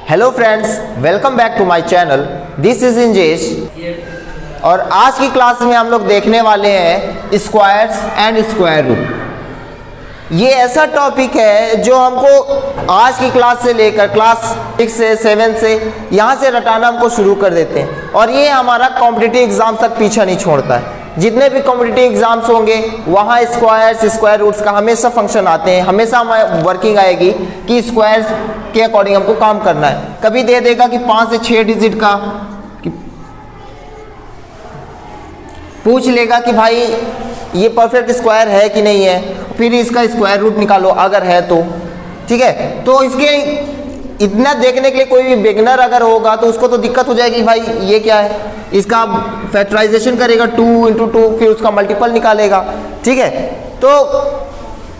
Hello friends, welcome back to my channel. This is Injesh और आज की क्लास में हम लोग देखने वाले हैं स्क्वायर्स एंड स्क्वायर रूट। ये ऐसा टॉपिक है जो हमको आज की क्लास से लेकर क्लास 6 से 7 से यहाँ से रटाना हमको शुरू कर देते हैं और ये हमारा कॉम्पिटिटिव एग्जाम तक पीछा नहीं छोड़ता है। जितने भी कॉम्पिटिटिव एग्जाम्स होंगे वहाँ स्क्वायर्स स्क्वायर रूट्स का हमेशा फंक्शन आते हैं, हमेशा वर्किंग आएगी कि स्क्वायर्स के अकॉर्डिंग हमको काम करना है। कभी दे देगा कि 5 से 6 डिजिट का, पूछ लेगा कि भाई ये परफेक्ट स्क्वायर है कि नहीं है, फिर इसका स्क्वायर रूट निकालो अगर है तो, ठीक है। तो इसके इतना देखने के लिए कोई भी बिगिनर अगर होगा तो उसको तो दिक्कत हो जाएगी, भाई ये क्या है, इसका फैक्टराइजेशन करेगा 2 × 2, फिर उसका मल्टीपल निकालेगा, ठीक है। तो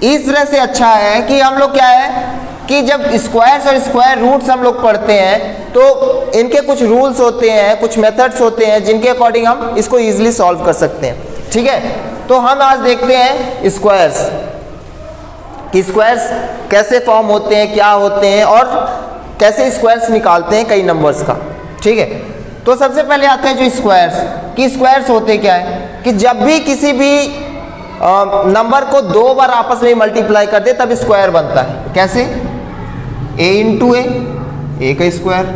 इस तरह से अच्छा है कि हम लोग क्या है कि जब स्क्वायर्स और स्क्वायर रूट्स हम लोग पढ़ते हैं तो इनके कुछ रूल्स होते हैं, कुछ मेथड्स होते हैं जिनके अकॉर्डिंग हम इसको ईजिली सॉल्व कर सकते हैं, ठीक है। तो हम आज देखते हैं स्क्वायर्स कि स्क्वायर्स कैसे फॉर्म होते हैं, क्या होते हैं और कैसे स्क्वायर्स निकालते हैं कई नंबर्स का, ठीक है। तो सबसे पहले आते हैं जो स्क्वायर्स कि स्क्वायर्स होते क्या है कि जब भी किसी भी नंबर को 2 बार आपस में मल्टीप्लाई कर दे तब स्क्वायर बनता है। कैसे? a × a का स्क्वायर,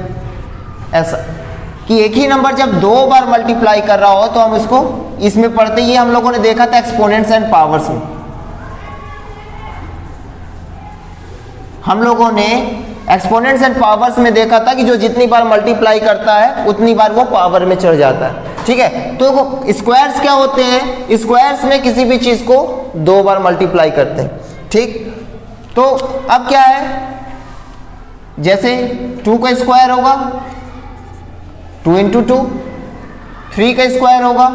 ऐसा कि एक ही नंबर जब 2 बार मल्टीप्लाई कर रहा हो तो हम इसको इसमें पढ़ते, ये हम लोगों ने देखा था एक्सपोनेंट्स एंड पावर्स में। हम लोगों ने एक्सपोनेंट्स एंड पावर्स में देखा था कि जो जितनी बार मल्टीप्लाई करता है उतनी बार वो पावर में चढ़ जाता है, ठीक है। तो स्क्वायर्स क्या होते हैं? स्क्वायर्स में किसी भी चीज को 2 बार मल्टीप्लाई करते हैं, ठीक। तो अब क्या है, जैसे 2 का स्क्वायर होगा 2 × 2, 3 का स्क्वायर होगा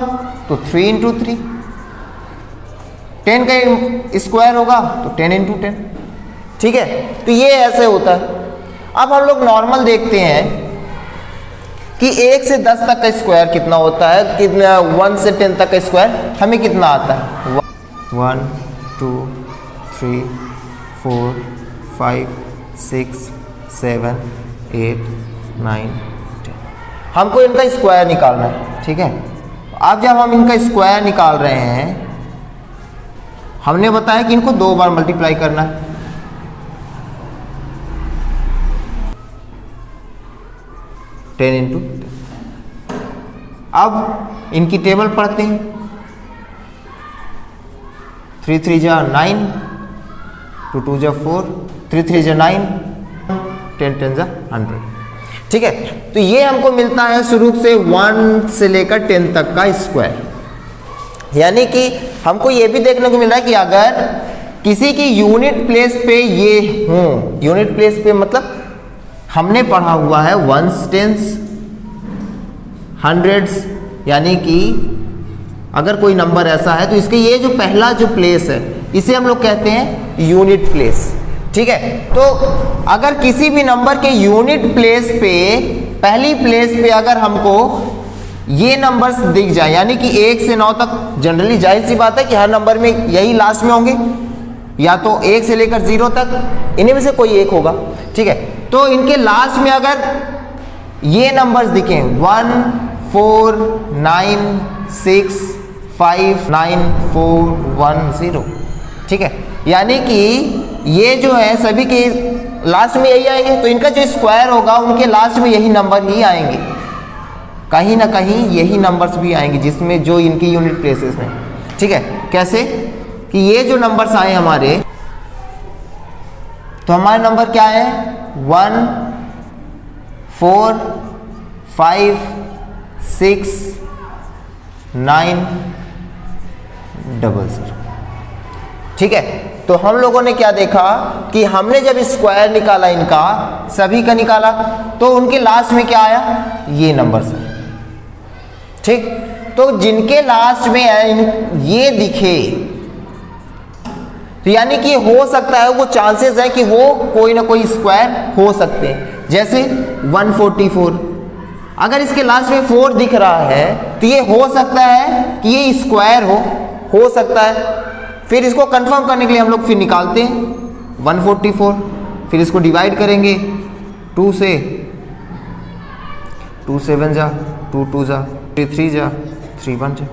तो 3 × 3, 10 का स्क्वायर होगा तो 10 × 10, ठीक है। तो ये ऐसे होता है। अब हम लोग नॉर्मल देखते हैं कि 1 से 10 तक का स्क्वायर कितना होता है, कितना 1 से 10 तक का स्क्वायर हमें कितना आता है? 1 2 3 4 5 6 7 8 9 10, हमको इनका स्क्वायर निकालना है, ठीक है। अब जब हम इनका स्क्वायर निकाल रहे हैं, हमने बताया कि इनको 2 बार मल्टीप्लाई करना है। अब इनकी टेबल पढ़ते हैं। 3 × 3 = 9, 2 × 2 = 4, 3 × 3 = 9, 10 × 10 = 100, ठीक है। तो ये हमको मिलता है शुरू से 1 से लेकर 10 तक का स्क्वायर। यानी कि हमको ये भी देखने को मिल रहा है कि अगर किसी की यूनिट प्लेस पे ये हो, यूनिट प्लेस पे मतलब हमने पढ़ा हुआ है 1s 10s 100s, यानी कि अगर कोई नंबर ऐसा है तो इसके ये जो पहला जो प्लेस है इसे हम लोग कहते हैं यूनिट प्लेस, ठीक है। तो अगर किसी भी नंबर के यूनिट प्लेस पे पहली प्लेस पे अगर हमको ये नंबर्स दिख जाए, यानी कि 1 से 9 तक, जनरली जाहिर सी बात है कि हर नंबर में यही लास्ट में होंगे, या तो 1 से लेकर 0 तक, इन्हीं में से कोई एक होगा, ठीक है। तो इनके लास्ट में अगर ये नंबर्स दिखें 1 4 9 6 5 9 4 1 0, ठीक है, यानी कि ये जो है सभी के लास्ट में यही आएंगे, तो इनका जो स्क्वायर होगा उनके लास्ट में यही नंबर ही आएंगे, कहीं ना कहीं यही नंबर्स भी आएंगे जिसमें जो इनकी यूनिट प्लेसेस में, ठीक है। कैसे कि ये जो नंबर्स आए हमारे, तो हमारे नंबर क्या है 1 4 5 6 9 0 0, ठीक है। तो हम लोगों ने क्या देखा कि हमने जब स्क्वायर निकाला इनका सभी का निकाला तो उनके लास्ट में क्या आया, ये नंबर है, ठीक। तो जिनके लास्ट में ये दिखे तो यानी कि हो सकता है, वो चांसेस है कि वो कोई ना कोई स्क्वायर हो सकते हैं। जैसे 144, अगर इसके लास्ट में 4 दिख रहा है तो ये हो सकता है कि ये स्क्वायर हो सकता है। फिर इसको कंफर्म करने के लिए हम लोग फिर निकालते हैं 144, फिर इसको डिवाइड करेंगे 2 से 2 7 जा, 2 2 जा, 3 3 जा, 3 1 जा।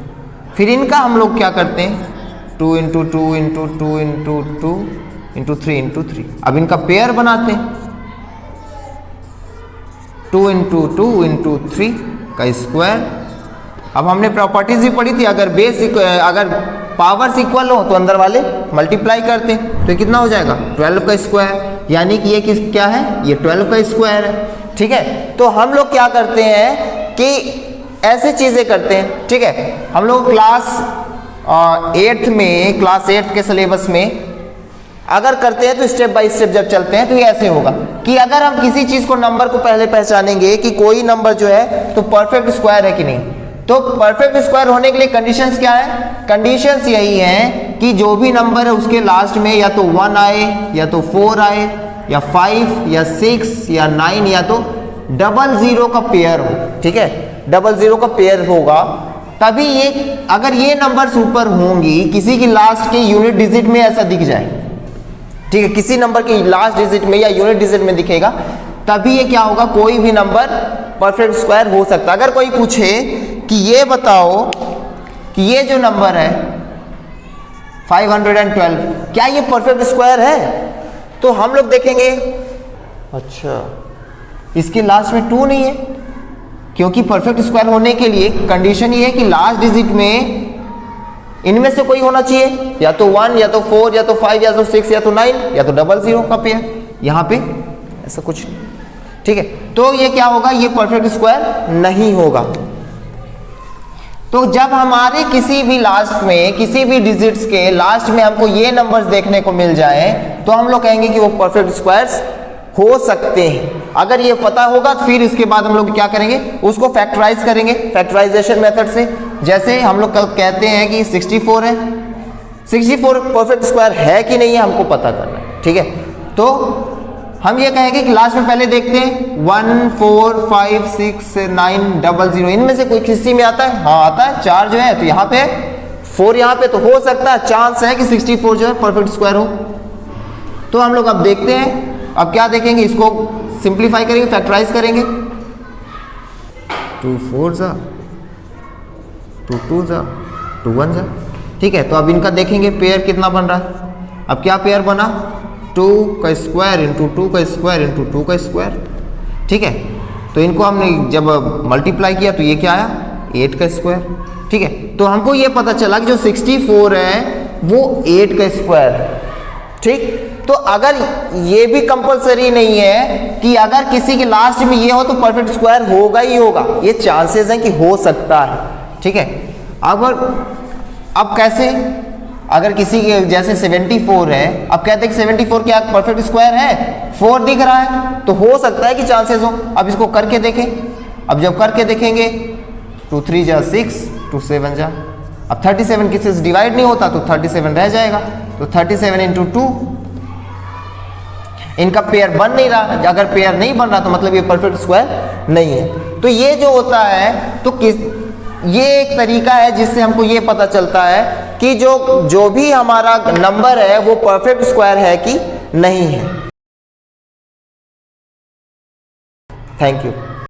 फिर इनका हम लोग क्या करते हैं, 2 into 2 into 2 into 2 into 3 into 3। अब इनका पेयर बनाते हैं, 2 इंटू 2 इंटू 3 का स्क्वायर। अब हमने प्रॉपर्टीज भी पढ़ी थी, अगर पावर्स इक्वल हो तो अंदर वाले मल्टीप्लाई करते हैं, तो कितना हो जाएगा 12 का स्क्वायर, यानी कि ये क्या है, ये 12 का स्क्वायर है। ठीक है, तो हम लोग क्या करते हैं कि ऐसे चीजें करते हैं। ठीक है, हम लोग क्लास 8 के सिलेबस में अगर करते हैं तो स्टेप बाय स्टेप जब चलते हैं तो ये ऐसे होगा कि अगर हम किसी चीज को नंबर को पहले पहचानेंगे कि कोई नंबर जो है तो परफेक्ट स्क्वायर है कि नहीं, तो परफेक्ट स्क्वायर होने के लिए कंडीशंस क्या है, कंडीशंस यही हैं कि जो भी नंबर है उसके लास्ट में या तो 1 आए, या तो 4 आए, या 5 या 6 या 9, या तो 00 का पेयर हो। ठीक है, 00 का पेयर होगा तभी ये, अगर ये नंबर्स ऊपर होंगी, किसी की लास्ट के यूनिट डिजिट में ऐसा दिख जाए, ठीक है, किसी नंबर की लास्ट डिजिट में या यूनिट डिजिट में दिखेगा, तभी ये क्या होगा, कोई भी नंबर परफेक्ट स्क्वायर हो सकता है। अगर कोई पूछे कि ये बताओ कि ये जो नंबर है 512 क्या ये परफेक्ट स्क्वायर है, तो हम लोग देखेंगे अच्छा इसके लास्ट में 2 नहीं है, क्योंकि परफेक्ट स्क्वायर होने के लिए कंडीशन ये है कि लास्ट डिजिट में इनमें से कोई होना चाहिए, या तो 1 या तो 4 या तो 5 या तो 6 या तो 9 या तो 00 का पेयर, यहां पे ऐसा कुछ नहीं। ठीक है, तो ये क्या होगा, ये परफेक्ट स्क्वायर नहीं होगा। तो जब हमारे किसी भी लास्ट में, किसी भी डिजिट्स के लास्ट में हमको ये नंबर्स देखने को मिल जाए तो हम लोग कहेंगे कि वो परफेक्ट स्क्वायर्स हो सकते हैं। अगर ये पता होगा तो फिर इसके बाद हम लोग क्या करेंगे, उसको फैक्टराइज करेंगे फैक्टराइजेशन मेथड से। जैसे हम लोग कहते हैं कि 64 है, 64 परफेक्ट स्क्वायर है कि नहीं है हमको पता करना है। ठीक है, तो हम ये कहेंगे कि लास्ट में पहले देखते हैं 1 4 5 6 9 00, इनमें से कोई किसी में आता है, हाँ आता है, 4 जो है तो यहाँ पे 4 यहाँ पे, तो हो सकता है, चांस है कि 64 जो है परफेक्ट स्क्वायर हो। तो हम लोग अब देखते हैं, अब क्या देखेंगे, इसको सिंप्लीफाई करेंगे, फैक्टराइज करेंगे, 2 4 जा, 2 2 जा, 2 1 जा। ठीक है, तो अब इनका देखेंगे पेयर कितना बन रहा है। अब क्या पेयर बना, 2 का स्क्वायर इंटू 2 का स्क्वायर इंटू 2 का स्क्वायर। ठीक है, तो इनको हमने जब मल्टीप्लाई किया तो ये क्या आया, 8 का स्क्वायर। ठीक है, तो हमको ये पता चला कि जो 64 है वो 8 का स्क्वायर है। ठीक, तो अगर ये भी कंपलसरी नहीं है कि अगर किसी के लास्ट में ये हो तो परफेक्ट स्क्वायर होगा ही होगा, ये चांसेस हैं कि हो सकता है। ठीक है, अब कैसे, अगर किसी के जैसे 74 है, अब कहते हैं कि 74 क्या परफेक्ट स्क्वायर है, 4 दिख रहा है, तो हो सकता है कि चांसेस हो। अब इसको करके देखें, अब जब करके देखेंगे 2 3 जा 6, 2 7 जा, अब 37 किसी से डिवाइड नहीं होता तो 37 रह जाएगा, तो 37 इंटू 2, इनका पेयर बन नहीं रहा। अगर पेयर नहीं बन रहा तो मतलब ये परफेक्ट स्क्वायर नहीं है। तो ये जो होता है, तो ये एक तरीका है जिससे हमको ये पता चलता है कि जो भी हमारा नंबर है वो परफेक्ट स्क्वायर है कि नहीं है। Thank you.